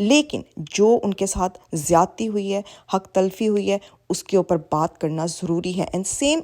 لیکن جو ان کے ساتھ زیادتی ہوئی ہے, حق تلفی ہوئی ہے, اس کے اوپر بات کرنا ضروری ہے. اینڈ سیم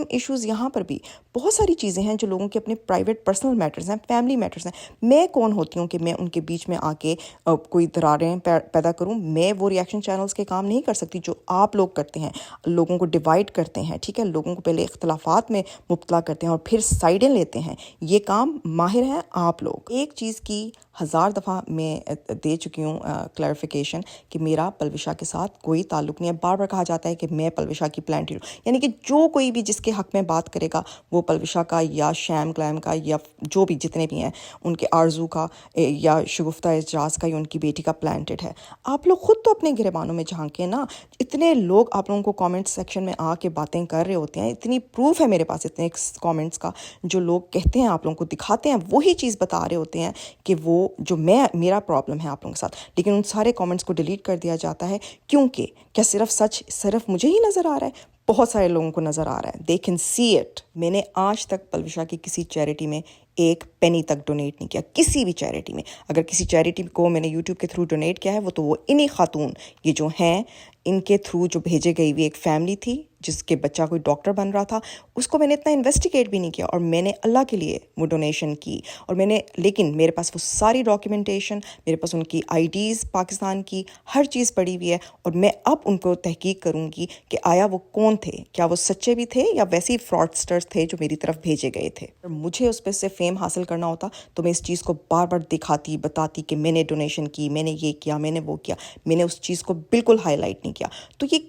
ایشوز یہاں پر بھی بہت ساری چیزیں ہیں جو لوگوں کے اپنے پرائیویٹ پرسنل میٹرز ہیں, فیملی میٹرز ہیں. میں کون ہوتی ہوں کہ میں ان کے بیچ میں آ کے کوئی دراریں پیدا کروں؟ میں وہ ریئیکشن چینلز کے کام نہیں کر سکتی جو آپ لوگ کرتے ہیں, لوگوں کو ڈیوائڈ کرتے ہیں, ٹھیک ہے, لوگوں کو پہلے اختلافات میں مبتلا کرتے ہیں اور پھر سائڈیں لیتے ہیں. یہ کام ماہر ہیں آپ لوگ. ایک چیز کی 1000 دفعہ میں دے چکی ہوں کلیریفیکیشن کہ میرا پلوشا کے ساتھ کوئی تعلق نہیں ہے. بار بار کہا جاتا ہے کہ میں پلوشا کی پلانٹ ہوں, یعنی کہ جو کوئی بھی جس کے حق میں بات کرے گا وہ پلوشا کا یا شیم کلیم کا یا جو بھی جتنے بھی ہیں ان کے آرزو کا یا شگفتہ اعجاز کا یا ان کی بیٹی کا پلانٹڈ ہے. آپ لوگ خود تو اپنے گریبانوں میں جھانکیں نا. اتنے لوگ آپ لوگوں کو کامنٹ سیکشن میں آ کے باتیں کر رہے ہوتے ہیں, اتنی پروف ہے میرے پاس اتنے کامنٹس کا, جو لوگ کہتے ہیں آپ لوگوں کو دکھاتے ہیں وہی چیز بتا رہے ہوتے ہیں کہ وہ جو میرا پرابلم ہے آپ لوگوں کے ساتھ, لیکن ان سارے کامنٹس کو ڈیلیٹ کر دیا جاتا ہے. کیونکہ کیا صرف مجھے ہی نظر آ رہا ہے؟ بہت سارے لوگوں کو نظر آ رہا ہے. They can see it. میں نے آج تک پلوشا کی کسی چیریٹی میں ایک پینی تک ڈونیٹ نہیں کیا, کسی بھی چیریٹی میں. اگر کسی چیریٹی کو میں نے یوٹیوب کے تھرو ڈونیٹ کیا ہے وہ تو وہ انہی خاتون یہ جو ہیں ان کے تھرو جو بھیجے گئی ہوئی ایک فیملی تھی جس کے بچہ کوئی ڈاکٹر بن رہا تھا, اس کو میں نے اتنا انویسٹیگیٹ بھی نہیں کیا اور میں نے اللہ کے لیے وہ ڈونیشن کی. اور لیکن میرے پاس وہ ساری ڈاکیومنٹیشن, میرے پاس ان کی IDs پاکستان کی ہر چیز پڑی ہوئی ہے, اور میں اب ان کو تحقیق کروں گی کہ آیا وہ کون تھے, کیا وہ سچے بھی تھے یا ویسے ہی فراڈسٹرز تھے جو میری طرف بھیجے گئے تھے. مجھے اس پہ سے فیم حاصل کرنا ہوتا تو میں اس چیز کو بار بار دکھاتی بتاتی کہ میں نے ڈونیشن کی, میں نے یہ کیا, میں نے وہ کیا. میں نے اس چیز کو بالکل ہائی لائٹ نہیں کیا. تو یہ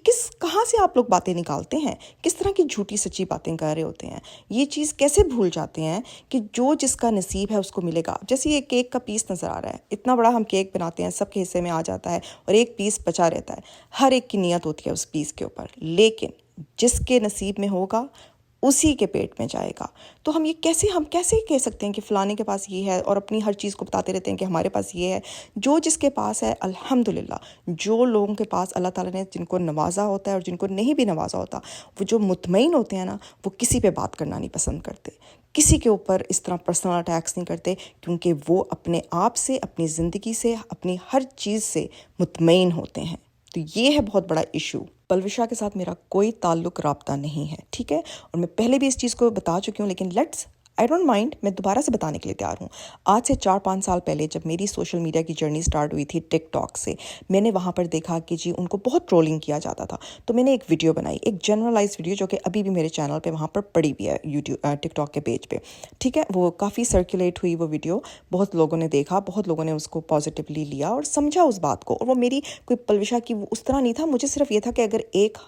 کہاں سے آپ لوگ باتیں نکالتے ہیں, کس طرح کی جھوٹی سچی باتیں کر رہے ہوتے ہیں؟ یہ چیز کیسے بھول جاتے ہیں کہ جو جس کا نصیب ہے اس کو ملے گا. جیسے یہ کیک کا پیس نظر آ رہا ہے, اتنا بڑا ہم کیک بناتے ہیں, سب کے حصے میں آ جاتا ہے اور ایک پیس بچا رہتا ہے. ہر ایک کی نیت ہوتی ہے اس پیس کے اوپر, لیکن جس کے نصیب میں ہوگا اسی کے پیٹ میں جائے گا. تو ہم کیسے کہہ سکتے ہیں کہ فلانے کے پاس یہ ہے اور اپنی ہر چیز کو بتاتے رہتے ہیں کہ ہمارے پاس یہ ہے. جو جس کے پاس ہے الحمدللہ, جو لوگوں کے پاس اللہ تعالیٰ نے جن کو نوازا ہوتا ہے اور جن کو نہیں بھی نوازا ہوتا, وہ جو مطمئن ہوتے ہیں نا, وہ کسی پہ بات کرنا نہیں پسند کرتے, کسی کے اوپر اس طرح پرسنل اٹیکس نہیں کرتے, کیونکہ وہ اپنے آپ سے, اپنی زندگی سے, اپنی ہر چیز سے مطمئن ہوتے ہیں. تو یہ ہے بہت بڑا ایشو. پلوشا کے ساتھ میرا کوئی تعلق رابطہ نہیں ہے, ٹھیک ہے, اور میں پہلے بھی اس چیز کو بتا چکی ہوں, لیکن I don't mind, میں دوبارہ سے بتانے کے لیے تیار ہوں. آج سے 4-5 سال پہلے جب میری سوشل میڈیا کی جرنی سٹارٹ ہوئی تھی ٹک ٹاک سے, میں نے وہاں پر دیکھا کہ جی ان کو بہت ٹرولنگ کیا جاتا تھا. تو میں نے ایک ویڈیو بنائی, ایک جنرلائز ویڈیو جو کہ ابھی بھی میرے چینل پہ وہاں پر پڑی بھی ہے یوٹیوب ٹک ٹاک کے پیج پہ, ٹھیک ہے. وہ کافی سرکولیٹ ہوئی وہ ویڈیو, بہت لوگوں نے دیکھا, بہت لوگوں نے اس کو پازیٹیولی لیا اور سمجھا اس بات کو. اور وہ میری کوئی پلوشا کی اس طرح نہیں تھا, مجھے صرف یہ تھا کہ اگر ایک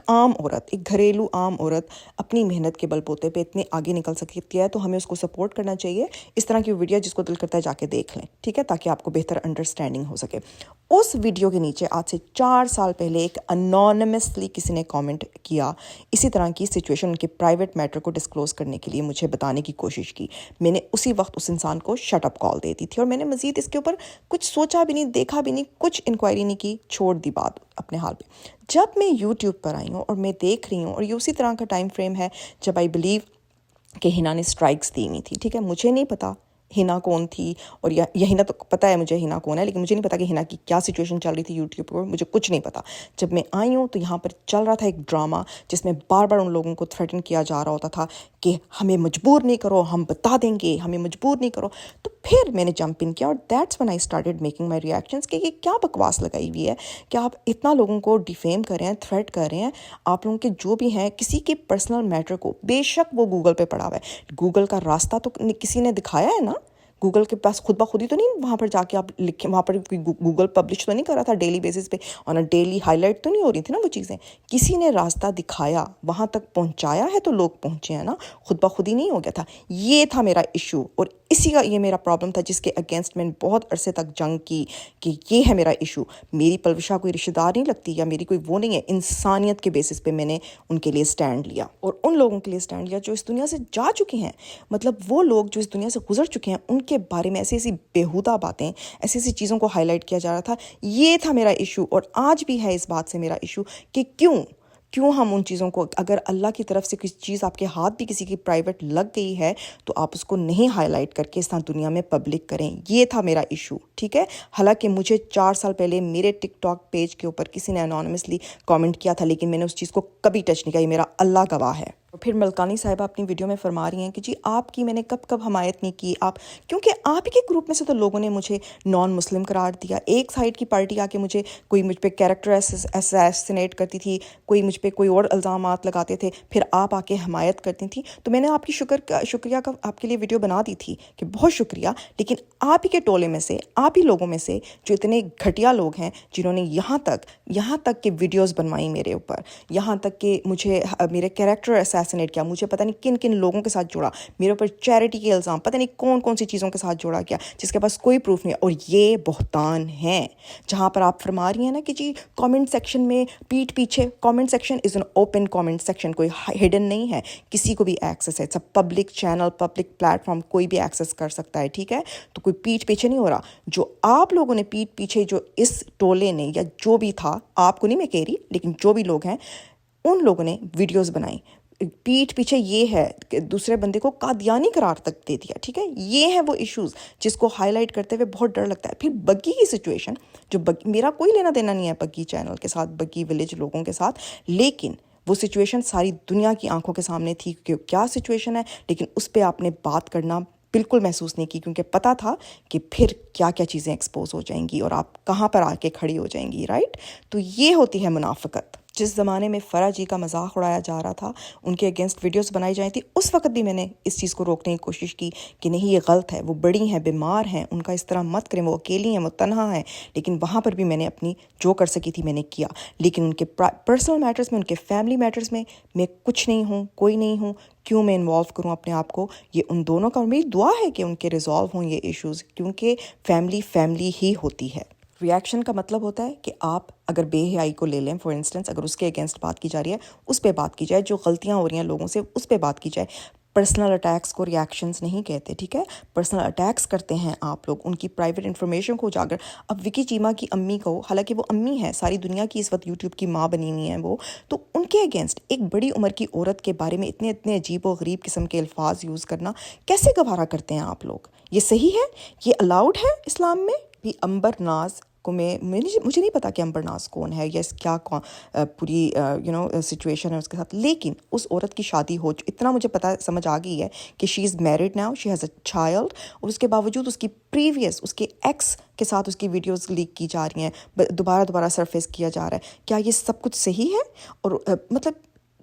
عام عورت, ایک گھریلو عام عورت اپنی محنت کے بل بوتے پہ اتنے آگے نکل سکتی ہے تو ہمیں اس کو سپورٹ کرنا چاہیے. اس طرح کی ویڈیو جس کو دل کرتا ہے جا کے دیکھ لیں, ٹھیک ہے, تاکہ آپ کو بہتر انڈرسٹینڈنگ ہو سکے. اس ویڈیو کے نیچے آج سے 4 سال پہلے ایک انونیمسلی کسی نے کامنٹ کیا, اسی طرح کی سچویشن, ان کے پرائیویٹ میٹر کو ڈسکلوز کرنے کے لیے مجھے بتانے کی کوشش کی. میں نے اسی وقت اس انسان کو شٹ اپ کال دے دی تھی, اور میں نے مزید اس کے اوپر کچھ سوچا بھی نہیں, دیکھا بھی نہیں, کچھ انکوائری نہیں کی, چھوڑ دی بات اپنے حال پہ. جب میں یوٹیوب پر آئی ہوں اور میں دیکھ رہی ہوں, اور یہ اسی طرح کا ٹائم فریم ہے جب آئی بلیو کہ ہنا نے سٹرائکس دی ہوئی تھی, ٹھیک ہے. مجھے نہیں پتا ہنا کون تھی, اور یہ ہنا تو پتہ ہے مجھے ہنا کون ہے, لیکن مجھے نہیں پتا کہ ہنا کی کیا سچویشن چل رہی تھی یوٹیوب پر, مجھے کچھ نہیں پتا. جب میں آئی ہوں تو یہاں پر چل رہا تھا ایک ڈرامہ جس میں بار بار ان لوگوں کو تھریٹن کیا جا رہا ہوتا تھا کہ ہمیں مجبور نہیں کرو, ہم بتا دیں گے, ہمیں مجبور نہیں کرو. تو پھر میں نے جمپ ان کیا, اور that's when I started making my reactions کہ یہ کیا بکواس لگائی ہوئی ہے کہ آپ اتنا لوگوں کو ڈیفیم کر رہے ہیں, تھریٹ کر رہے ہیں. آپ لوگوں کے جو بھی ہیں کسی کے پرسنل میٹر کو, بے شک وہ گوگل پہ پڑا ہوا ہے, گوگل کا راستہ تو کسی نے دکھایا ہے نا. گوگل کے پاس خود بخود ہی تو نہیں وہاں پر جا کے آپ لکھیں, وہاں پر کوئی گوگل پبلش تو نہیں کر رہا تھا ڈیلی بیسس پہ, اور ڈیلی ہائی لائٹ تو نہیں ہو رہی تھی نا وہ چیزیں. کسی نے راستہ دکھایا, وہاں تک پہنچایا ہے تو لوگ پہنچے ہیں نا, خود بخود ہی نہیں ہو گیا تھا. یہ تھا میرا ایشو, اور اسی کا یہ میرا پرابلم تھا جس کے اگینسٹ میں نے بہت عرصے تک جنگ کی کہ یہ ہے میرا ایشو. میری پلوشا کوئی رشتہ دار نہیں لگتی یا میری کوئی وہ نہیں ہے, انسانیت کے بیسس پہ میں نے ان کے لیے سٹینڈ لیا, اور ان لوگوں کے لیے سٹینڈ لیا جو اس دنیا سے جا چکے ہیں. مطلب وہ لوگ جو اس دنیا سے گزر چکے ہیں, ان کے بارے میں ایسی بیہودہ باتیں, ایسی چیزوں کو ہائی لائٹ کیا جا رہا تھا. یہ تھا میرا ایشو, اور آج بھی ہے اس بات سے میرا ایشو کہ کیوں ہم ان چیزوں کو, اگر اللہ کی طرف سے کسی چیز آپ کے ہاتھ بھی کسی کی پرائیویٹ لگ گئی ہے تو آپ اس کو نہیں ہائی لائٹ کر کے اس طرح دنیا میں پبلک کریں. یہ تھا میرا ایشو, ٹھیک ہے. حالانکہ مجھے 4 سال پہلے میرے ٹک ٹاک پیج کے اوپر کسی نے انانیمسلی کامنٹ کیا تھا, لیکن میں نے اس چیز کو کبھی ٹچ نہیں کیا, یہ میرا اللہ گواہ ہے. پھر ملکانی صاحبہ اپنی ویڈیو میں فرما رہی ہیں کہ جی آپ کی میں نے کب حمایت نہیں کی, آپ کیونکہ آپ کے گروپ میں سے تو لوگوں نے مجھے نان مسلم قرار دیا. ایک سائڈ کی پارٹی آ کے کوئی مجھ پہ کیریکٹر اسیسینیٹ کرتی تھی, کوئی مجھ پہ کوئی اور الزامات لگاتے تھے, پھر آپ آ کے حمایت کرتی تھیں. تو میں نے آپ کی شکریہ کا آپ کے لیے ویڈیو بنا دی تھی کہ بہت شکریہ, لیکن آپ ہی کے ٹولے میں سے, آپ ہی لوگوں میں سے جو اتنے گھٹیا لوگ ہیں جنہوں نے یہاں تک کہ ویڈیوز بنوائی میرے اوپر, یہاں تک کہ مجھے میرے کیریکٹر اسیسینیٹ کیا, مجھے پتہ نہیں کن لوگوں کے ساتھ جوڑا, میرے اوپر چیریٹی کے الزام, پتہ نہیں کون سی چیزوں کے ساتھ جوڑا کیا جس کے پاس کوئی پروف نہیں. اور یہ بہتان ہے جہاں پر آپ فرما رہی ہیں نا کہ جی کامنٹ سیکشن میں پیٹھ پیچھے, comment section is an open comment section, کوئی ہڈن نہیں ہے, کسی کو بھی ایکسیس ہے, it's a public channel, public platform, کوئی بھی ایکسیس کر سکتا ہے, ٹھیک ہے. تو کوئی پیٹھ پیچھے نہیں ہو رہا. جو آپ لوگوں نے پیٹھ پیچھے, جو اس ٹولے نے یا جو بھی تھا, آپ کو نہیں میں کہہ رہی, لیکن جو بھی لوگ ہیں ان لوگوں نے ویڈیوز بنائی پیٹھ پیچھے, یہ ہے کہ دوسرے بندے کو قادیانی قرار تک دے دیا, ٹھیک ہے. یہ ہیں وہ ایشوز جس کو ہائی لائٹ کرتے ہوئے بہت ڈر لگتا ہے. پھر بگی کی سچویشن, جو میرا کوئی لینا دینا نہیں ہے بگی چینل کے ساتھ, بگی ولیج لوگوں کے ساتھ, لیکن وہ سچویشن ساری دنیا کی آنکھوں کے سامنے تھی کہ کیا سچویشن ہے, لیکن اس پہ آپ نے بات کرنا بالکل محسوس نہیں کی, کیونکہ پتہ تھا کہ پھر کیا چیزیں ایکسپوز ہو جائیں گی اور آپ کہاں پر آ کے کھڑی ہو جائیں گی, رائٹ. تو یہ ہوتی ہے منافقت. جس زمانے میں فرح جی کا مذاق اڑایا جا رہا تھا, ان کے اگینسٹ ویڈیوز بنائی جائیں تھی, اس وقت بھی میں نے اس چیز کو روکنے کی کوشش کی کہ نہیں یہ غلط ہے, وہ بڑی ہیں, بیمار ہیں, ان کا اس طرح مت کریں, وہ اکیلی ہیں, وہ تنہا ہیں. لیکن وہاں پر بھی میں نے اپنی جو کر سکی تھی میں نے کیا, لیکن ان کے پرسنل میٹرز میں, ان کے فیملی میٹرز میں کچھ نہیں ہوں, کوئی نہیں ہوں. کیوں میں انوالو کروں اپنے آپ کو؟ یہ ان دونوں کا, اور میری دعا ہے کہ ان کے ریزالو ہوں یہ ایشوز, کیونکہ فیملی ہی ہوتی ہے. ریاکشن کا مطلب ہوتا ہے کہ آپ اگر بے حیائی کو لے لیں, فار انسٹنس اگر اس کے اگینسٹ بات کی جا رہی ہے اس پہ بات کی جائے, جو غلطیاں ہو رہی ہیں لوگوں سے اس پہ بات کی جائے. پرسنل اٹیکس کو ریاکشنز نہیں کہتے, ٹھیک ہے. پرسنل اٹیکس کرتے ہیں آپ لوگ, ان کی پرائیویٹ انفارمیشن کو اجاگر. اب وکی چیما کی امی کو, حالانکہ وہ امی ہے, ساری دنیا کی اس وقت یوٹیوب کی ماں بنی ہوئی ہیں وہ, تو ان کے اگینسٹ ایک بڑی عمر کی عورت کے بارے میں اتنے عجیب و غریب قسم کے الفاظ یوز کرنا کیسے گوارا کرتے ہیں آپ لوگ؟ یہ صحیح ہے؟ یہ الاؤڈ ہے اسلام میں بھی؟ امبر ناز کو مجھے نہیں پتا کہ امبر ناز کون ہے یا کیا پوری سچویشن ہے اس کے ساتھ, لیکن اس عورت کی شادی اتنا مجھے پتا سمجھ آ گئی ہے کہ she is married now, she has a child, اور اس کے باوجود اس کی پریویس, اس کے ایکس کے ساتھ اس کی ویڈیوز لیک کی جا رہی ہیں, دوبارہ سرفیس کیا جا رہا ہے. کیا یہ سب کچھ صحیح ہے؟ اور مطلب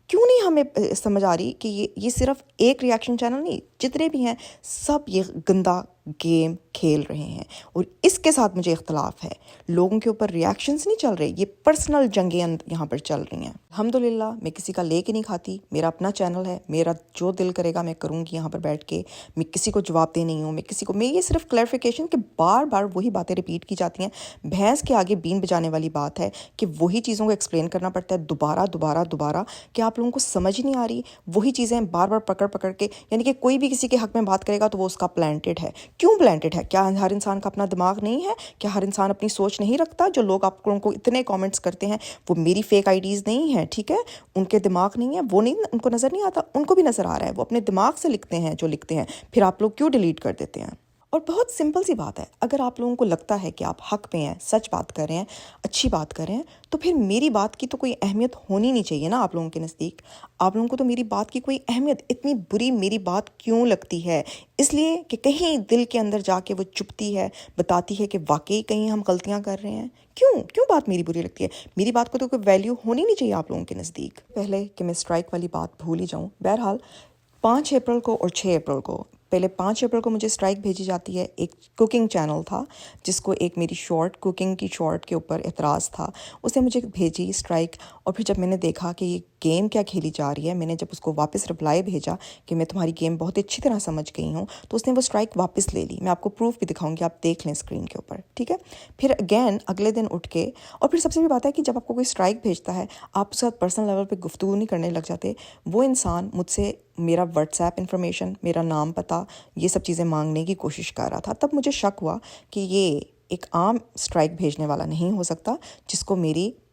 کیوں نہیں ہمیں سمجھ آ رہی کہ یہ صرف ایک ریاکشن چینل نہیں, جتنے بھی ہیں سب یہ گندا گیم کھیل رہے ہیں, اور اس کے ساتھ مجھے اختلاف ہے. لوگوں کے اوپر ریاکشنز نہیں چل رہے, یہ پرسنل جنگیں یہاں پر چل رہی ہیں. الحمدللہ میں کسی کا لے کے نہیں کھاتی, میرا اپنا چینل ہے, میرا جو دل کرے گا میں کروں گی یہاں پر بیٹھ کے. میں کسی کو جواب دے نہیں ہوں, میں یہ صرف کلیریفیکیشن کہ بار وہی باتیں ریپیٹ کی جاتی ہیں. بھینس کے آگے بین بجانے والی بات ہے کہ وہی چیزوں کو ایکسپلین کرنا پڑتا ہے دوبارہ کہ آپ لوگوں کو سمجھ نہیں آ رہی. وہی چیزیں بار پکڑ کے, یعنی کہ کوئی بھی کسی کے حق میں بات کرے گا تو وہ اس کا پلانٹڈ ہے. کیوں پلانٹڈ ہے؟ کیا ہر انسان کا اپنا دماغ نہیں ہے؟ کیا ہر انسان اپنی سوچ نہیں رکھتا؟ جو لوگ آپ لوگوں کو اتنے کامنٹس کرتے ہیں وہ میری فیک آئی ڈیز نہیں ہیں, ٹھیک ہے. ان کے دماغ نہیں ہے, وہ نہیں, ان کو نظر نہیں آتا, ان کو بھی نظر آ رہا ہے. وہ اپنے دماغ سے لکھتے ہیں جو لکھتے ہیں, پھر آپ لوگ کیوں ڈیلیٹ کر دیتے ہیں؟ اور بہت سمپل سی بات ہے, اگر آپ لوگوں کو لگتا ہے کہ آپ حق پہ ہیں, سچ بات کر رہے ہیں, اچھی بات کر رہے ہیں, تو پھر میری بات کی تو کوئی اہمیت ہونی نہیں چاہیے نا آپ لوگوں کے نزدیک. آپ لوگوں کو تو میری بات کی کوئی اہمیت, اتنی بری میری بات کیوں لگتی ہے؟ اس لیے کہ کہیں دل کے اندر جا کے وہ چپتی ہے, بتاتی ہے کہ واقعی کہیں ہم غلطیاں کر رہے ہیں. کیوں بات میری بری لگتی ہے؟ میری بات کو تو کوئی ویلیو ہونی نہیں چاہیے آپ لوگوں کے نزدیک. پہلے کہ میں اسٹرائک والی بات بھول ہی جاؤں, بہرحال 5 اپریل کو اور 6 اپریل کو, پہلے 5 اپریل کو مجھے اسٹرائک بھیجی جاتی ہے. ایک کوکنگ چینل تھا جس کو ایک میری کوکنگ کی شارٹ کے اوپر اعتراض تھا, اس نے مجھے بھیجی اسٹرائک. اور پھر جب میں نے دیکھا کہ یہ گیم کیا کھیلی جا رہی ہے, میں نے جب اس کو واپس رپلائی بھیجا کہ میں تمہاری گیم بہت اچھی طرح سمجھ گئی ہوں, تو اس نے وہ اسٹرائک واپس لے لی. میں آپ کو پروف بھی دکھاؤں گی, آپ دیکھ لیں اسکرین کے اوپر, ٹھیک ہے. پھر اگین اگلے دن اٹھ کے, اور پھر سب سے بھی بات ہے کہ جب آپ کو کوئی اسٹرائک بھیجتا ہے, آپ اس ساتھ پرسنل لیول پہ گفتگو نہیں کرنے لگ جاتے. وہ انسان مجھ سے میرا واٹس ایپ انفارمیشن, میرا نام پتہ, یہ سب چیزیں مانگنے کی کوشش کر رہا تھا. تب مجھے شک ہوا کہ یہ ایک عام اسٹرائک بھیجنے والا نہیں ہو سکتا جس کو میری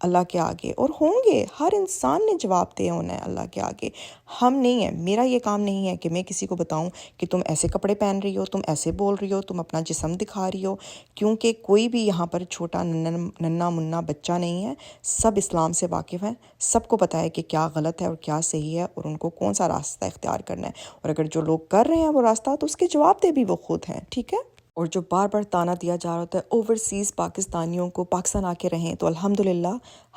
اللہ کے آگے، اور ہوں گے، ہر انسان نے جواب دہ ہونا ہے اللہ کے آگے. ہم نہیں ہیں، میرا یہ کام نہیں ہے کہ میں کسی کو بتاؤں کہ تم ایسے کپڑے پہن رہی ہو، تم ایسے بول رہی ہو، تم اپنا جسم دکھا رہی ہو، کیونکہ کوئی بھی یہاں پر چھوٹا ننا منا بچہ نہیں ہے. سب اسلام سے واقف ہیں، سب کو پتہ ہے کہ کیا غلط ہے اور کیا صحیح ہے اور ان کو کون سا راستہ اختیار کرنا ہے. اور اگر جو لوگ کر رہے ہیں وہ راستہ، تو اس کے جواب دہ بھی وہ خود ہیں. ٹھیک ہے. اور جو بار بار تانا دیا جا رہا ہوتا ہے اوورسیز پاکستانیوں کو پاکستان آ کے رہیں، تو الحمدللہ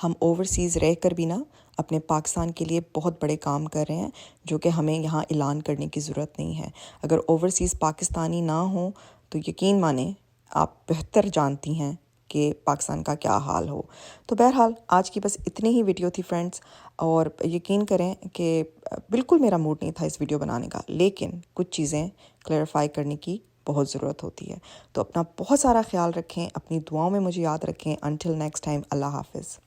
ہم اوورسیز رہ کر بھی نا اپنے پاکستان کے لیے بہت بڑے کام کر رہے ہیں، جو کہ ہمیں یہاں اعلان کرنے کی ضرورت نہیں ہے. اگر اوورسیز پاکستانی نہ ہوں تو یقین مانیں آپ بہتر جانتی ہیں کہ پاکستان کا کیا حال ہو. تو بہرحال آج کی بس اتنی ہی ویڈیو تھی فرینڈز، اور یقین کریں کہ بالکل میرا موڈ نہیں تھا اس ویڈیو بنانے کا، لیکن کچھ چیزیں کلیئرفائی کرنے کی بہت ضرورت ہوتی ہے. تو اپنا بہت سارا خیال رکھیں، اپنی دعاؤں میں مجھے یاد رکھیں. انٹل نیکسٹ ٹائم، اللہ حافظ.